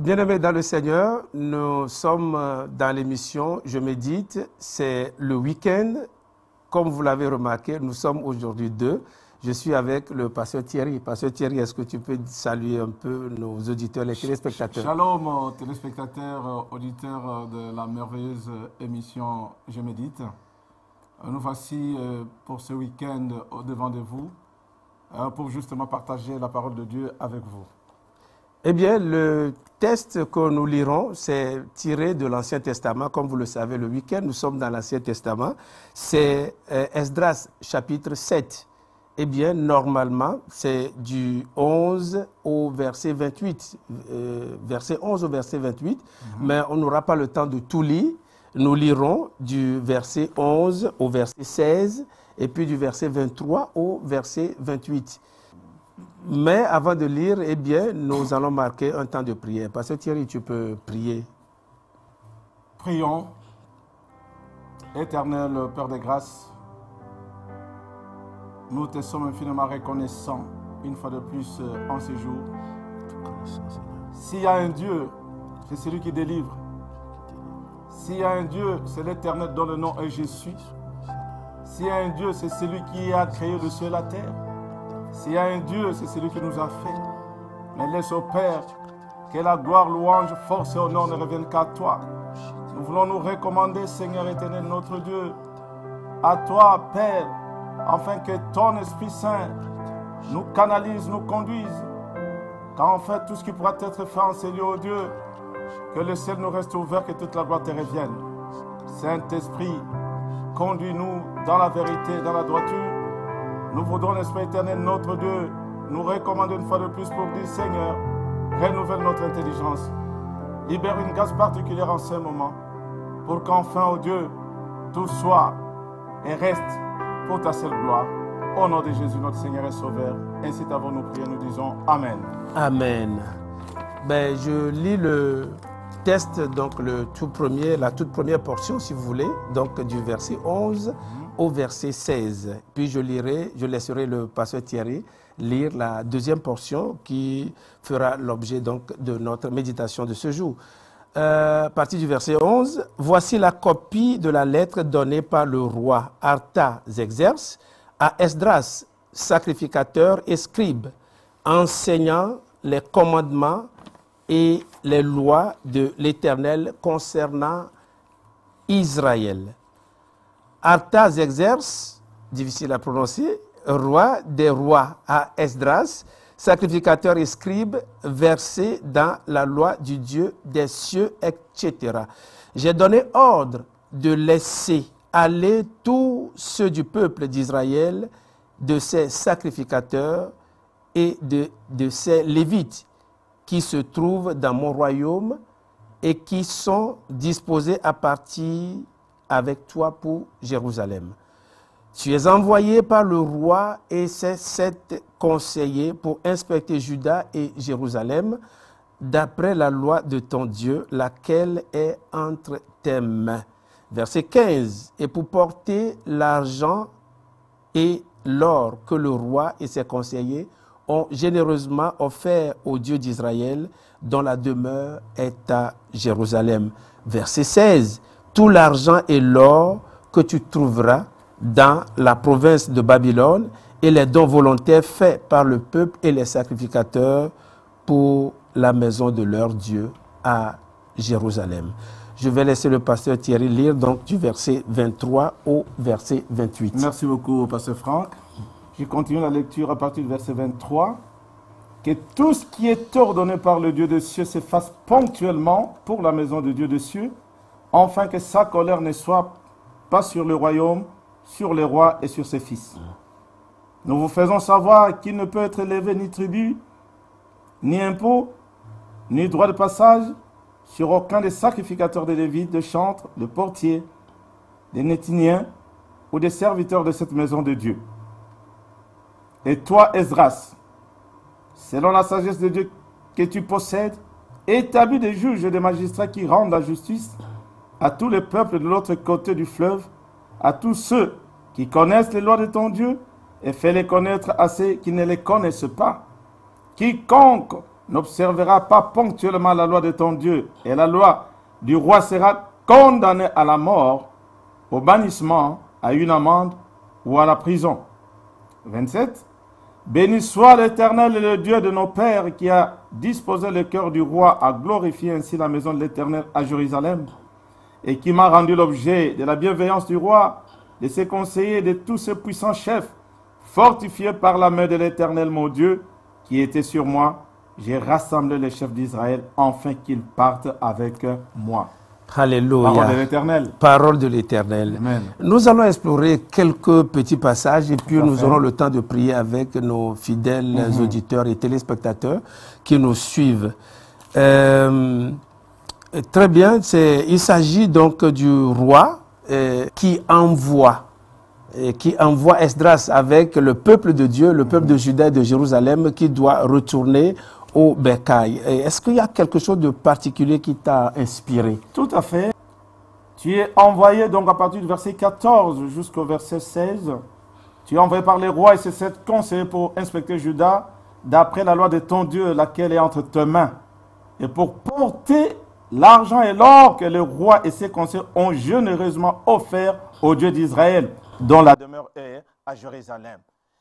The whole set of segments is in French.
Bien-aimés dans le Seigneur, nous sommes dans l'émission Je médite. C'est le week-end. Comme vous l'avez remarqué, nous sommes aujourd'hui deux. Je suis avec le pasteur Thierry. Pasteur Thierry, est-ce que tu peux saluer un peu nos auditeurs, les téléspectateurs? Shalom, téléspectateurs, auditeurs de la merveilleuse émission Je médite. Nous voici pour ce week-end au-devant de vous, pour justement partager la parole de Dieu avec vous. Eh bien, le texte que nous lirons, c'est tiré de l'Ancien Testament. Comme vous le savez, le week-end, nous sommes dans l'Ancien Testament. C'est Esdras, chapitre 7. Eh bien, normalement, c'est du 11 au verset 28. Verset 11 au verset 28. Mais on n'aura pas le temps de tout lire. Nous lirons du verset 11 au verset 16 et puis du verset 23 au verset 28. Mais avant de lire, eh bien, nous allons marquer un temps de prière. Pasteur Thierry, tu peux prier. Prions. Éternel Père des grâces, nous te sommes infiniment reconnaissants une fois de plus en ce jour. S'il y a un Dieu, c'est celui qui délivre. S'il y a un Dieu, c'est l'Éternel dont le nom est Jésus. S'il y a un Dieu, c'est celui qui a créé le ciel et la terre. S'il y a un Dieu, c'est celui qui nous a fait. Mais laisse au Père que la gloire, louange, force et honneur ne reviennent qu'à toi. Nous voulons nous recommander, Seigneur éternel, notre Dieu, à toi, Père, afin que ton Esprit Saint nous canalise, nous conduise. Car en fait, tout ce qui pourra être fait en ces lieux, ô Dieu, que le ciel nous reste ouvert, que toute la gloire te revienne. Saint-Esprit, conduis-nous dans la vérité, dans la droiture. Nous voudrons, l'Esprit éternel, notre Dieu, nous recommander une fois de plus pour dire, Seigneur, renouvelle notre intelligence. Libère une grâce particulière en ce moment, pour qu'enfin, ô Dieu, tout soit et reste pour ta seule gloire. Au nom de Jésus, notre Seigneur et Sauveur, ainsi t'avons-nous prié, nous disons Amen. Amen. Ben, je lis le texte, donc la toute première portion, si vous voulez, donc du verset 11 au verset 16. Puis je laisserai le pasteur Thierry lire la deuxième portion qui fera l'objet donc de notre méditation de ce jour. Partie du verset 11. Voici la copie de la lettre donnée par le roi Artaxerxès à Esdras, sacrificateur et scribe, enseignant les commandements et les lois de l'Éternel concernant Israël. Artaxerxès, difficile à prononcer, roi des rois à Esdras, sacrificateur et scribe, versé dans la loi du Dieu des cieux, etc. J'ai donné ordre de laisser aller tous ceux du peuple d'Israël, de ses sacrificateurs et de ses lévites, qui se trouvent dans mon royaume et qui sont disposés à partir avec toi pour Jérusalem. Tu es envoyé par le roi et ses 7 conseillers pour inspecter Juda et Jérusalem, d'après la loi de ton Dieu, laquelle est entre tes mains. Verset 15. Et pour porter l'argent et l'or que le roi et ses conseillers ont généreusement offert au Dieu d'Israël, dont la demeure est à Jérusalem. Verset 16. Tout l'argent et l'or que tu trouveras dans la province de Babylone et les dons volontaires faits par le peuple et les sacrificateurs pour la maison de leur Dieu à Jérusalem. Je vais laisser le pasteur Thierry lire donc du verset 23 au verset 28. Merci beaucoup, pasteur Franck. Je continue la lecture à partir du verset 23. Que tout ce qui est ordonné par le Dieu des cieux se fasse ponctuellement pour la maison de Dieu des cieux, afin que sa colère ne soit pas sur le royaume, sur les rois et sur ses fils. Nous vous faisons savoir qu'il ne peut être élevé ni tribut, ni impôt, ni droit de passage sur aucun des sacrificateurs des Lévites, de chantres, de portiers, des Néthiniens ou des serviteurs de cette maison de Dieu. Et toi, Esdras, selon la sagesse de Dieu que tu possèdes, établis des juges et des magistrats qui rendent la justice à tous les peuples de l'autre côté du fleuve, à tous ceux qui connaissent les lois de ton Dieu, et fais-les connaître à ceux qui ne les connaissent pas. Quiconque n'observera pas ponctuellement la loi de ton Dieu, et la loi du roi sera condamnée à la mort, au bannissement, à une amende ou à la prison. 27. Béni soit l'Éternel et le Dieu de nos pères qui a disposé le cœur du roi à glorifier ainsi la maison de l'Éternel à Jérusalem et qui m'a rendu l'objet de la bienveillance du roi, de ses conseillers et de tous ses puissants chefs, fortifiés par la main de l'Éternel mon Dieu qui était sur moi. J'ai rassemblé les chefs d'Israël afin qu'ils partent avec moi. Alléluia. Parole de l'Éternel. Parole de l'Éternel. Amen. Nous allons explorer quelques petits passages et puis Tout à nous fait. aurons le temps de prier avec nos fidèles auditeurs et téléspectateurs qui nous suivent. Très bien, il s'agit donc du roi qui envoie Esdras avec le peuple de Dieu, le peuple de Juda et de Jérusalem qui doit retourner au bercail. Est-ce qu'il y a quelque chose de particulier qui t'a inspiré? Tout à fait. Tu es envoyé donc à partir du verset 14 jusqu'au verset 16. Tu es envoyé par les rois et ses 7 conseillers pour inspecter Juda d'après la loi de ton Dieu, laquelle est entre tes mains, et pour porter l'argent et l'or que le roi et ses conseillers ont généreusement offert au Dieu d'Israël, dont la demeure est à Jérusalem.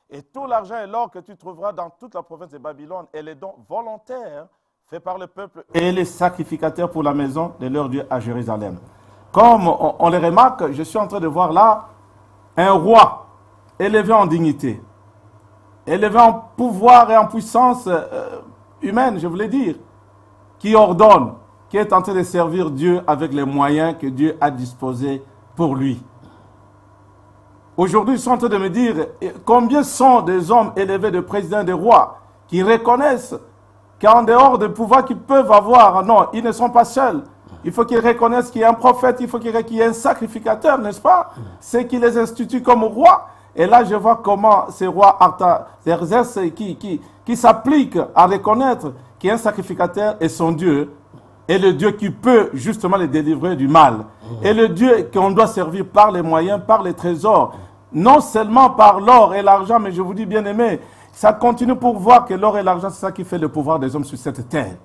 Et tout l'argent et l'or que tu trouveras dans toute la province de Babylone et les dons volontaires faits par le peuple et les sacrificateurs pour la maison de leur Dieu à Jérusalem. Comme on le remarque, je suis en train de voir là un roi élevé en dignité, élevé en pouvoir et en puissance humaine, je voulais dire, qui ordonne, qui est en train de servir Dieu avec les moyens que Dieu a disposés pour lui. Aujourd'hui, ils sont en train de me dire combien sont des hommes élevés de présidents et de rois qui reconnaissent qu'en dehors des pouvoirs qu'ils peuvent avoir, non, ils ne sont pas seuls. Il faut qu'ils reconnaissent qu'il y a un prophète, il faut qu'il y ait un sacrificateur, n'est-ce pas? C'est qui les institue comme rois. Et là, je vois comment ces rois qui s'appliquent à reconnaître qu'il y a un sacrificateur et son Dieu, et le Dieu qui peut justement les délivrer du mal. Et le Dieu qu'on doit servir par les moyens, par les trésors, non seulement par l'or et l'argent, mais je vous dis bien aimé, ça continue pour voir que l'or et l'argent, c'est ça qui fait le pouvoir des hommes sur cette terre.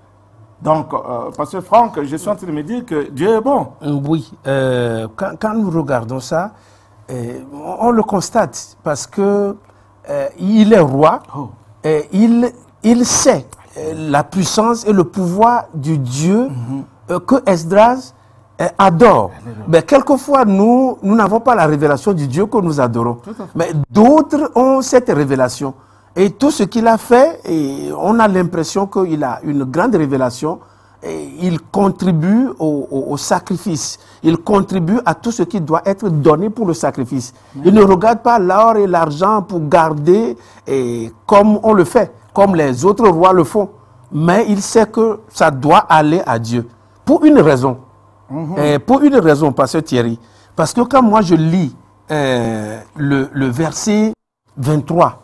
Donc, Pasteur Franck, je suis en train de me dire que Dieu est bon. Oui, quand nous regardons ça, on le constate parce que il est roi, il sait la puissance et le pouvoir du Dieu que Esdras adore. Mais quelquefois, nous n'avons pas la révélation du Dieu que nous adorons. Mais d'autres ont cette révélation. Et tout ce qu'il a fait, et on a l'impression qu'il a une grande révélation. Et il contribue au sacrifice. Il contribue à tout ce qui doit être donné pour le sacrifice. Il ne regarde pas l'or et l'argent pour garder comme on le fait, comme les autres rois le font. Mais il sait que ça doit aller à Dieu. Pour une raison. Pour une raison, Pasteur Thierry. Parce que quand moi je lis le verset 23,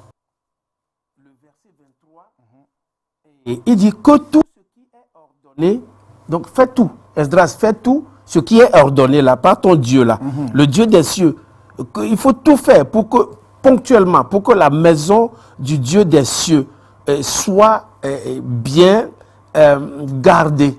et il dit que tout ce qui est ordonné, donc fais tout, Esdras, fais tout ce qui est ordonné là, par ton Dieu là, le Dieu des cieux. Il faut tout faire pour que, ponctuellement, pour que la maison du Dieu des cieux soit bien gardée,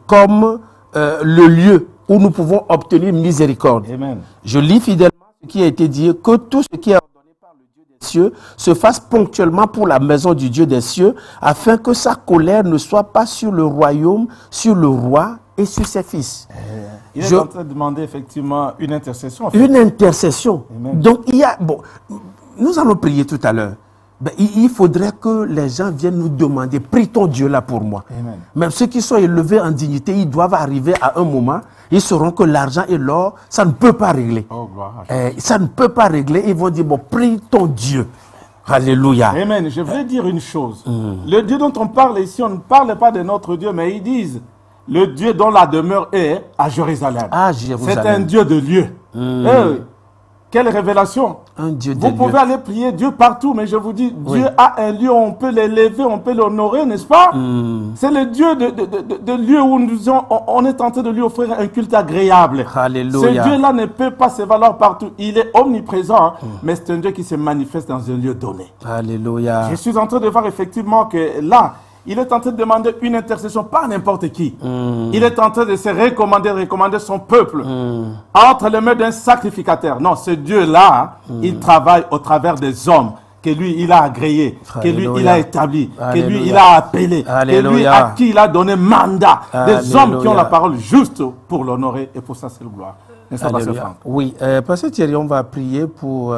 comme le lieu où nous pouvons obtenir miséricorde. Amen. Je lis fidèlement ce qui a été dit, que tout ce qui est ordonné par le Dieu des cieux se fasse ponctuellement pour la maison du Dieu des cieux, afin que sa colère ne soit pas sur le royaume, sur le roi et sur ses fils. Il est en train de demander effectivement une intercession. En fait. Une intercession. Amen. Donc, nous allons prier tout à l'heure. Il faudrait que les gens viennent nous demander, prie ton Dieu là pour moi. Amen. Même ceux qui sont élevés en dignité, ils doivent arriver à un moment, ils sauront que l'argent et l'or, ça ne peut pas régler. Oh, gloire à Dieu. Ça ne peut pas régler. Ils vont dire, bon, prie ton Dieu. Alléluia. Amen. Je voulais dire une chose. Le Dieu dont on parle ici, on ne parle pas de notre Dieu, mais ils disent le Dieu dont la demeure est à Jérusalem. À Jérusalem. C'est un Dieu de lieu. Quelle révélation. Un Dieu de Vous pouvez aller prier Dieu partout, mais je vous dis, Dieu a un lieu où on peut l'élever, on peut l'honorer, n'est-ce pas? C'est le Dieu de lieu où on est en train de lui offrir un culte agréable. Alléluia. Ce Dieu-là ne peut pas se valoir partout. Il est omniprésent, mais c'est un Dieu qui se manifeste dans un lieu donné. Alléluia. Je suis en train de voir effectivement que là, il est en train de demander une intercession, pas n'importe qui. Il est en train de se recommander son peuple entre les mains d'un sacrificateur. Non, ce Dieu-là, il travaille au travers des hommes que lui, il a agréé, que lui, il a établi, que lui, il a appelé, que lui, à qui il a donné mandat. Des hommes qui ont la parole juste pour l'honorer et pour sa seule gloire. N'est-ce pas, Pasteur Franck? Oui, Pasteur Thierry, on va prier pour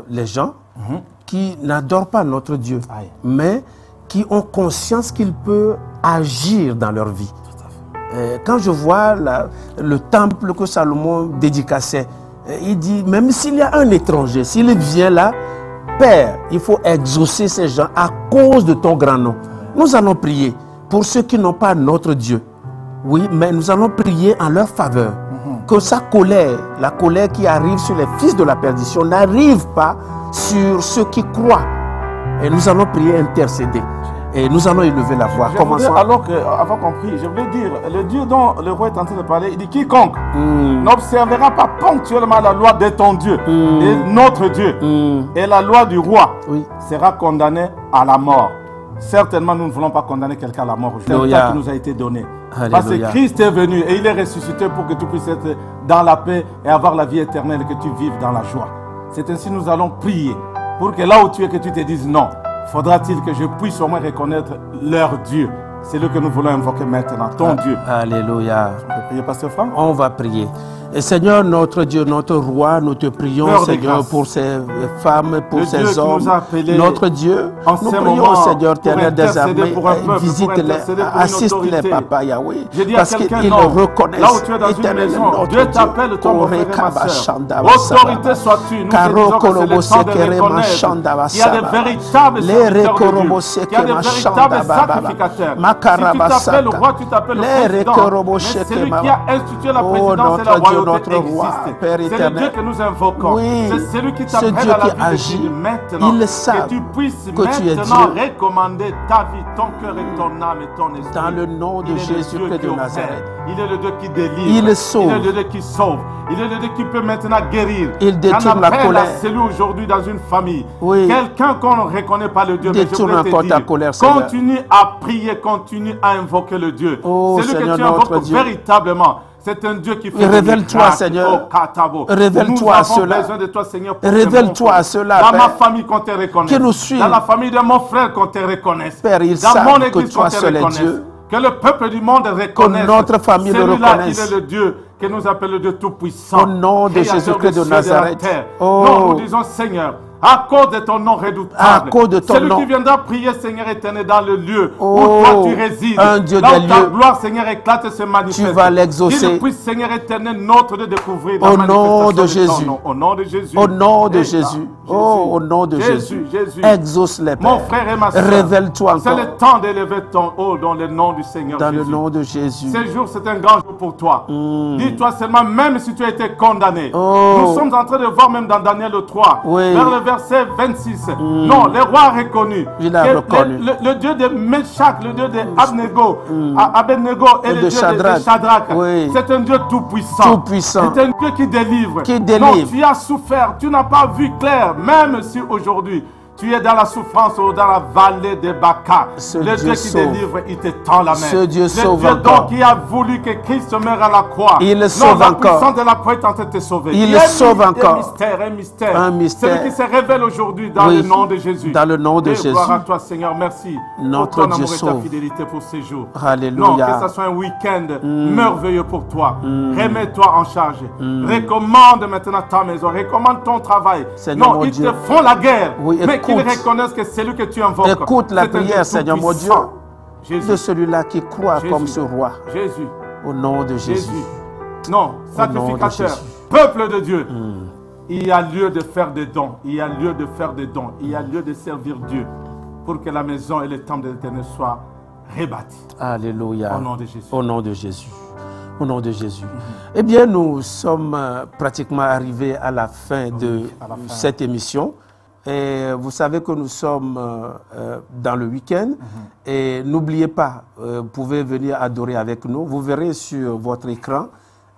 les gens qui n'adorent pas notre Dieu, mais qui ont conscience qu'il peut agir dans leur vie. Quand je vois le temple que Salomon dédicaçait, il dit, même s'il y a un étranger, s'il vient là, Père, il faut exaucer ces gens à cause de ton grand nom. Nous allons prier pour ceux qui n'ont pas notre Dieu. Oui, mais nous allons prier en leur faveur. Que sa colère, la colère qui arrive sur les fils de la perdition, n'arrive pas sur ceux qui croient. Et nous allons prier, intercéder. Et nous allons élever la voix. Alors avant qu'on prie, je voulais dire, le Dieu dont le roi est en train de parler, il dit quiconque n'observera pas ponctuellement la loi de ton Dieu, de notre Dieu, et la loi du roi, sera condamné à la mort. Certainement, nous ne voulons pas condamner quelqu'un à la mort. C'est le temps qui nous a été donné. Parce que Christ est venu et il est ressuscité pour que tu puisses être dans la paix et avoir la vie éternelle et que tu vives dans la joie. C'est ainsi que nous allons prier pour que là où tu es, que tu te dises non. Faudra-t-il que je puisse au moins reconnaître leur Dieu? C'est le que nous voulons invoquer maintenant, ton Dieu. Alléluia. On peut prier, Pasteur Franck? On va prier. Et Seigneur, notre Dieu, notre roi, nous te prions, Seigneur, pour ces femmes, pour ces hommes. Notre Dieu, nous prions, Seigneur, Éternel des armées, visite-les, assiste-les, Papa Yahweh, parce qu'ils reconnaissent, Éternel, notre Dieu t'appelle, toi, mon frère et ma soeur. Autorité sois-tu, nous te disons que c'est le temps de reconnaître qu'il y a des véritables serviteurs de Dieu, qu'il y a des véritables sacrificateurs. Si tu t'appelles le roi, tu t'appelles le président, mais celui qui a institué la présidence et la royauté existe. C'est le Dieu que nous invoquons. C'est celui qui t'appelle à la vie de Dieu maintenant. Que tu puisses maintenant recommander ta vie, ton cœur et ton âme et ton esprit. Dans le nom de Jésus-Christ de Nazareth. Il est le Dieu qui délivre. Il sauve. Il est le Dieu qui sauve. Il est le Dieu qui peut maintenant guérir. Il détourne la colère. Celui aujourd'hui dans une famille. Quelqu'un qu'on ne reconnaît pas le Dieu. Détourne encore ta colère, Seigneur. Continue à prier, continue à invoquer le Dieu. C'est lui que tu invoques véritablement. C'est un Dieu qui fait. Révèle-toi, Seigneur. Révèle-toi à cela. Révèle-toi à cela. Dans ma famille, qu'on te reconnaisse. Que nous suivons. Dans la famille de mon frère, qu'on te reconnaisse. Père, il dans mon église, qu'on te reconnaisse. Que le peuple du monde reconnaisse. Que notre famille le reconnaisse. C'est le Dieu que nous appelons le Dieu Tout-Puissant. Au nom de Jésus-Christ de Nazareth. Non, nous disons, Seigneur, à cause de ton nom redoutable, celui qui viendra prier, Seigneur éternel, dans le lieu où toi tu résides, un Dieu là où des ta lieux, gloire, Seigneur, éclate et se manifeste. Tu vas l'exaucer. Qu'il puisse, Seigneur éternel, notre Dieu découvrir au nom de Jésus. Au nom de Jésus. Au nom de Jésus. Au nom de Jésus. Exauce les pères. Mon frère et ma soeur, révèle-toi encore. C'est le temps d'élever ton haut dans le nom du Seigneur dans Jésus. le nom de Jésus. Ce jour, c'est un grand jour pour toi. Dis-toi seulement, même si tu as été condamné, nous sommes en train de voir même dans Daniel 3, vers le verset 26. Non, le roi a reconnu que le Dieu de Meshach, le Dieu de Abednego et le Dieu de Shadrach, c'est un Dieu tout-puissant. C'est un Dieu qui délivre. Non, tu as souffert, tu n'as pas vu clair, même si aujourd'hui tu es dans la souffrance ou dans la vallée de Baca. Le Dieu qui délivre, il te tend la main. Ce Dieu sauve le Dieu donc qui a voulu que Christ meure à la croix. Il sauve encore. La puissance de la croix est en train de te sauver. Il sauve encore. Un mystère. Celui qui se révèle aujourd'hui dans le nom de Jésus. Dans le nom de Jésus. Gloire à toi, Seigneur. Merci notre pour ton Dieu amour sauve. et ta fidélité pour ces jours. Alléluia. Non, que ce soit un week-end merveilleux pour toi. Remets-toi en charge. Recommande maintenant ta maison. Recommande ton travail. Seigneur, non, ils te font la guerre. Mais qu'ils écoute. reconnaissent que c'est lui que tu invoques. Écoute la prière, Seigneur mon Dieu, Jésus. de celui-là qui croit comme ce roi. Jésus. Au nom de Jésus. Non, sacrificateur, peuple de Dieu. Il y a lieu de faire des dons. Il y a lieu de faire des dons. Il y a lieu de servir Dieu pour que la maison et le temple de l'Éternel soient rebâtis. Alléluia. Au nom de Jésus. Au nom de Jésus. Au nom de Jésus. Eh bien, nous sommes pratiquement arrivés à la fin de cette émission. Et vous savez que nous sommes dans le week-end. Et n'oubliez pas, vous pouvez venir adorer avec nous. Vous verrez sur votre écran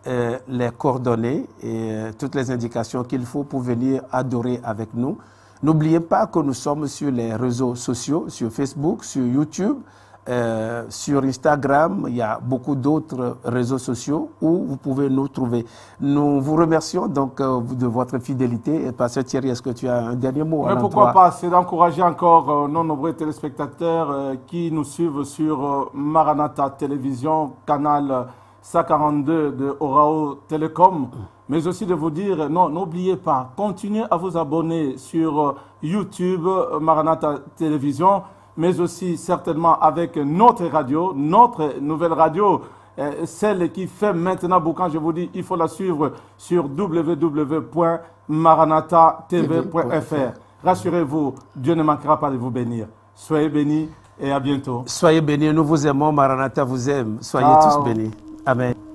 les coordonnées et toutes les indications qu'il faut pour venir adorer avec nous. N'oubliez pas que nous sommes sur les réseaux sociaux, sur Facebook, sur YouTube, sur Instagram. Il y a beaucoup d'autres réseaux sociaux où vous pouvez nous trouver. Nous vous remercions donc de votre fidélité. Et Pasteur Thierry, est-ce que tu as un dernier mot? Mais pourquoi pas, c'est d'encourager encore nos nombreux téléspectateurs qui nous suivent sur Maranatha Télévision, canal 142 de Orao Télécom, mais aussi de vous dire, non, n'oubliez pas, continuez à vous abonner sur YouTube, Maranatha Télévision, mais aussi certainement avec notre radio, notre nouvelle radio, celle qui fait maintenant boucan. Je vous dis, il faut la suivre sur www.maranathatv.fr. Rassurez-vous, Dieu ne manquera pas de vous bénir. Soyez bénis et à bientôt. Soyez bénis, nous vous aimons, Maranatha vous aime. Soyez tous bénis. Amen.